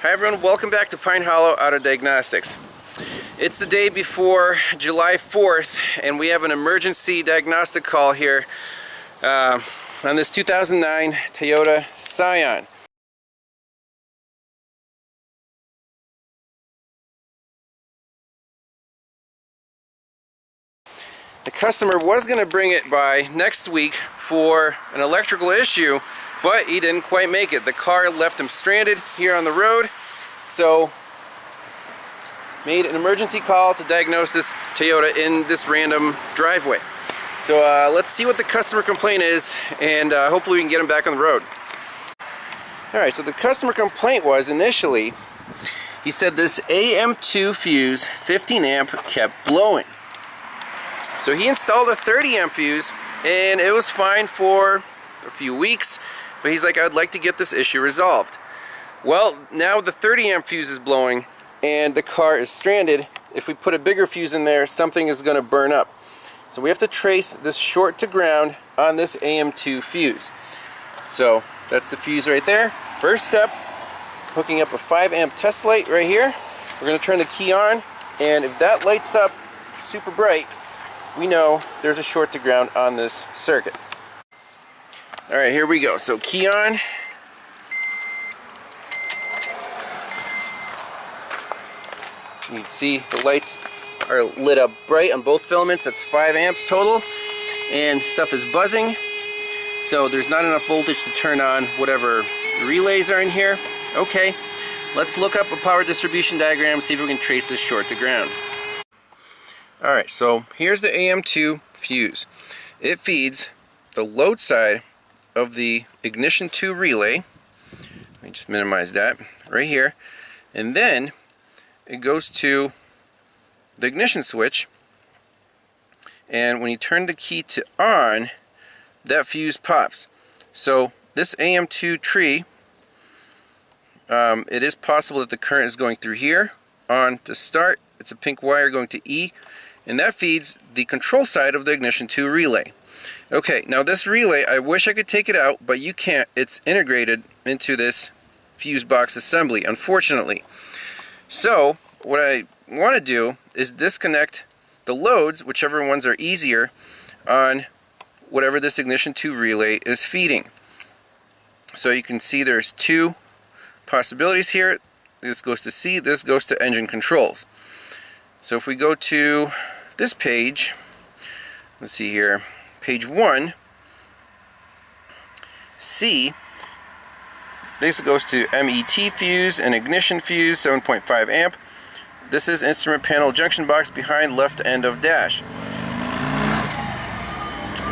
Hi everyone, welcome back to Pine Hollow Auto Diagnostics. It's the day before July 4th and we have an emergency diagnostic call here on this 2009 Toyota Scion. The customer was going to bring it by next week for an electrical issue, but he didn't quite make it. The car left him stranded here on the road, so made an emergency call to diagnose this Toyota in this random driveway. So let's see what the customer complaint is, and hopefully we can get him back on the road. Alright, so the customer complaint was initially, he said this AM2 fuse 15 amp kept blowing. So he installed a 30 amp fuse and it was fine for a few weeks, but he's like, I'd like to get this issue resolved. Well, now the 30 amp fuse is blowing and the car is stranded. If we put a bigger fuse in there, something is going to burn up. So we have to trace this short to ground on this AM2 fuse. So that's the fuse right there. First step, hooking up a 5 amp test light right here. We're going to turn the key on, and if that lights up super bright, we know there's a short to ground on this circuit. Alright, here we go. So key on. You can see the lights are lit up bright on both filaments. That's 5 amps total. And stuff is buzzing. So there's not enough voltage to turn on whatever relays are in here. Okay, let's look up a power distribution diagram, see if we can trace this short to ground. Alright, so here's the AM2 fuse. It feeds the load side of the ignition 2 relay. Let me just minimize that right here. And then it goes to the ignition switch. And when you turn the key to on, that fuse pops. So this AM2 tree, it is possible that the current is going through here. On to start, it's a pink wire going to E. And that feeds the control side of the ignition 2 relay. Okay, now this relay, I wish I could take it out, but you can't. It's integrated into this fuse box assembly, unfortunately. So, what I want to do is disconnect the loads, whichever ones are easier, on whatever this ignition 2 relay is feeding. So you can see there's two possibilities here. This goes to C, this goes to engine controls. So if we go to this page, let's see here, page 1, C, this goes to MET fuse and ignition fuse, 7.5 amp. This is instrument panel junction box behind left end of dash.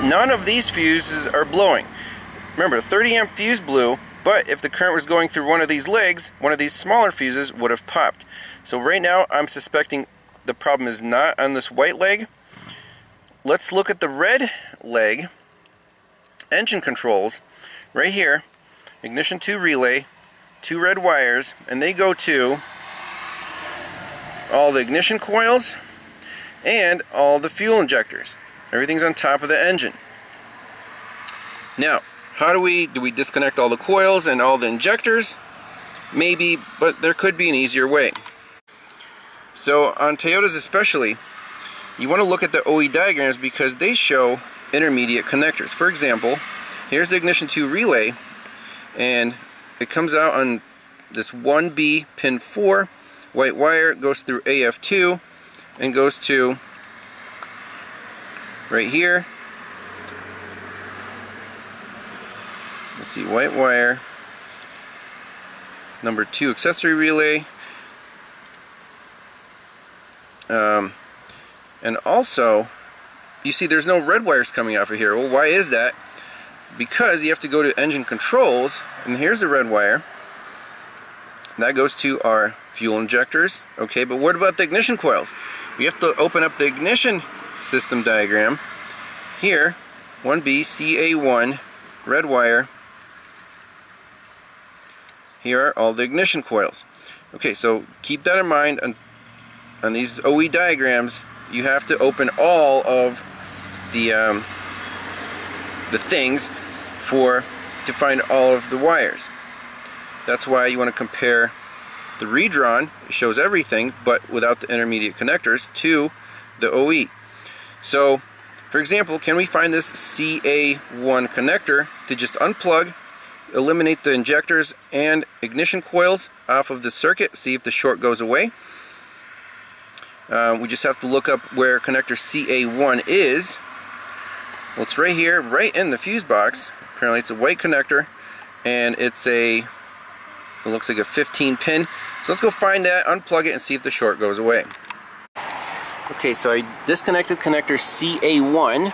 None of these fuses are blowing. Remember, 30 amp fuse blew, but if the current was going through one of these legs, one of these smaller fuses would have popped. So right now I'm suspecting the problem is not on this white leg. Let's look at the red leg. Engine controls, right here, ignition 2 relay, 2 red wires, and they go to all the ignition coils and all the fuel injectors. Everything's on top of the engine. Now, how do we disconnect all the coils and all the injectors? Maybe, but there could be an easier way. So on Toyotas especially, you want to look at the OE diagrams because they show intermediate connectors. For example, here's the ignition 2 relay, and it comes out on this 1B pin 4, white wire, goes through AF2 and goes to right here. Let's see, white wire, number 2 accessory relay. And also, you see there's no red wires coming out of here. Well, why is that? Because you have to go to engine controls, and here's the red wire. That goes to our fuel injectors. Okay, but what about the ignition coils? We have to open up the ignition system diagram. Here, 1B, CA1, red wire. Here are all the ignition coils. Okay, so keep that in mind. On these OE diagrams, you have to open all of the things to find all of the wires. That's why you want to compare The redrawn shows everything but without the intermediate connectors to the OE. So, for example, can we find this CA1 connector to just unplug, eliminate the injectors and ignition coils off of the circuit, see if the short goes away. We just have to look up where connector CA1 is. Well, it's right here, right in the fuse box. Apparently it's a white connector, and it looks like a 15 pin. So let's go find that, unplug it, and see if the short goes away. Okay, so I disconnected connector CA1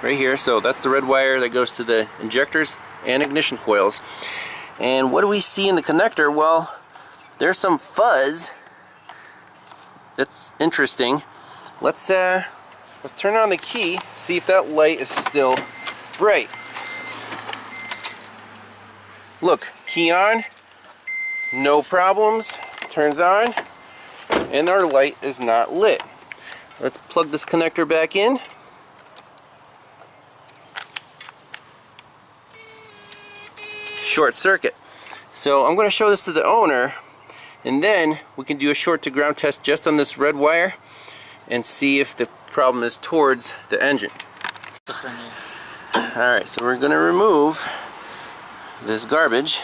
right here. So that's the red wire that goes to the injectors and ignition coils. And what do we see in the connector? Well, there's some fuzz. That's interesting. Let's turn on the key, see if that light is still bright. Look, key on, no problems, turns on, and our light is not lit. Let's plug this connector back in. Short circuit. So I'm going to show this to the owner, and then we can do a short to ground test just on this red wire and see if the problem is towards the engine. Alright, so we're going to remove this garbage.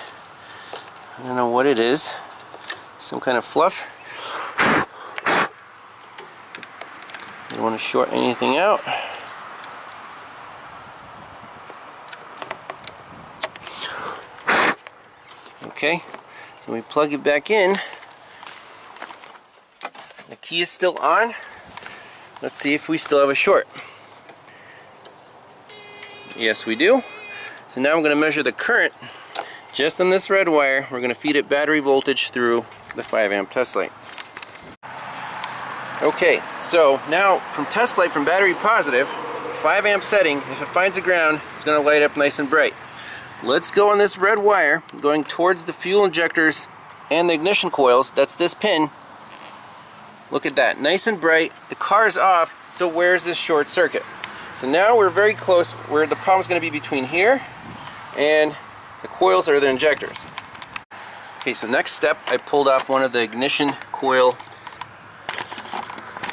I don't know what it is. Some kind of fluff. Don't want to short anything out. Okay, so we plug it back in. The key is still on. Let's see if we still have a short. Yes, we do. So now I'm going to measure the current just on this red wire. We're going to feed it battery voltage through the 5 amp test light. Okay, so now from test light from battery positive, 5 amp setting, if it finds the ground, it's going to light up nice and bright. Let's go on this red wire going towards the fuel injectors and the ignition coils. That's this pin. Look at that, nice and bright. The car is off, so where's this short circuit? So now we're very close where the problem is going to be between here and the coils or the injectors. Okay, so next step, I pulled off one of the ignition coil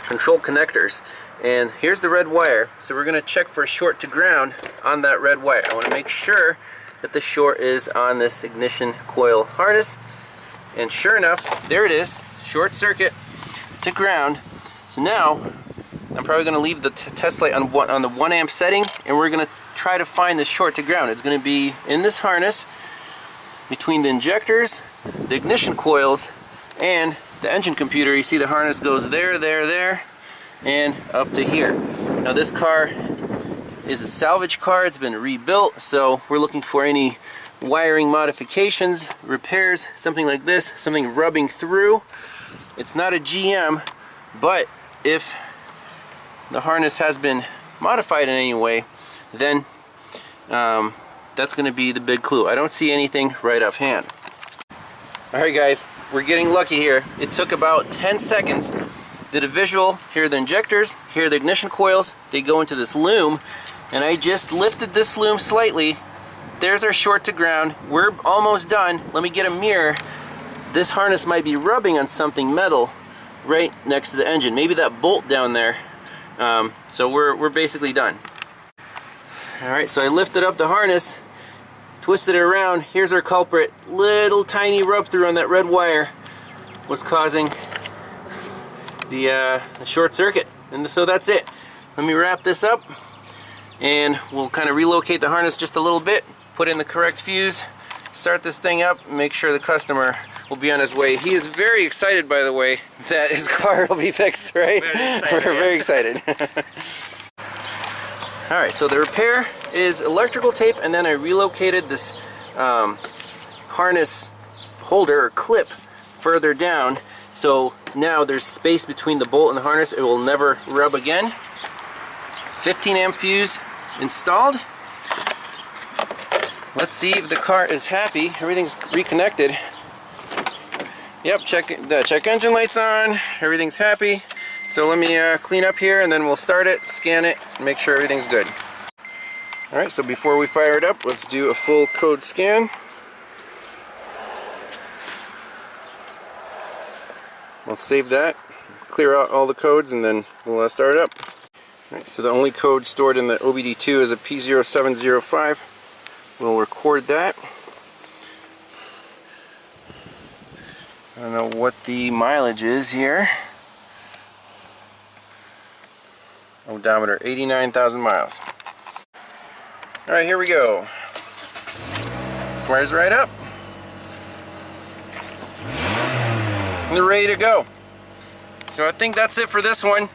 control connectors, and here's the red wire. So we're going to check for a short to ground on that red wire. I want to make sure that the short is on this ignition coil harness, and sure enough, there it is, short circuit to ground. So now I'm probably going to leave the test light on the 1 amp setting, and we're going to try to find this short to ground. It's going to be in this harness between the injectors, the ignition coils, and the engine computer. You see the harness goes there, there, there, and up to here. Now this car is a salvage car. It's been rebuilt, so we're looking for any wiring modifications, repairs, something like this, something rubbing through. It's not a GM, but if the harness has been modified in any way, then that's going to be the big clue. I don't see anything right offhand. Alright guys, we're getting lucky here. It took about 10 seconds. Did a visual, here are the injectors, here are the ignition coils, they go into this loom, and I just lifted this loom slightly. There's our short to ground. We're almost done. Let me get a mirror. This harness might be rubbing on something metal right next to the engine. Maybe that bolt down there. So we're basically done. Alright, so I lifted up the harness, twisted it around. Here's our culprit. Little tiny rub through on that red wire was causing the short circuit. And so that's it. Let me wrap this up, and we'll kind of relocate the harness just a little bit, put in the correct fuse, start this thing up, make sure the customer will be on his way. He is very excited, by the way, that his car will be fixed, right? We're very excited. Alright, so the repair is electrical tape, and then I relocated this harness holder or clip further down, so now there's space between the bolt and the harness. It will never rub again. 15 amp fuse installed. Let's see if the car is happy. Everything's reconnected. Yep, check engine lights on. Everything's happy. So let me clean up here, and then we'll start it, scan it, and make sure everything's good. Alright, so before we fire it up, let's do a full code scan. We'll save that, clear out all the codes, and then we'll start it up. Alright, so the only code stored in the OBD2 is a P0705. We'll record that. I don't know what the mileage is here. Odometer, 89,000 miles. Alright, here we go. Fires right up. And they're ready to go. So I think that's it for this one.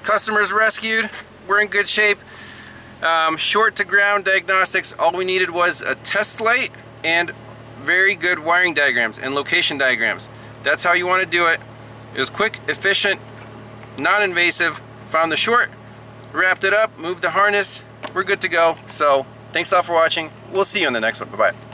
Customers rescued. We're in good shape. Short to ground diagnostics. All we needed was a test light and very good wiring diagrams and location diagrams. That's how you want to do it. It was quick, efficient, non-invasive. Found the short, wrapped it up, moved the harness. We're good to go. So thanks a lot for watching. We'll see you on the next one. Bye-bye.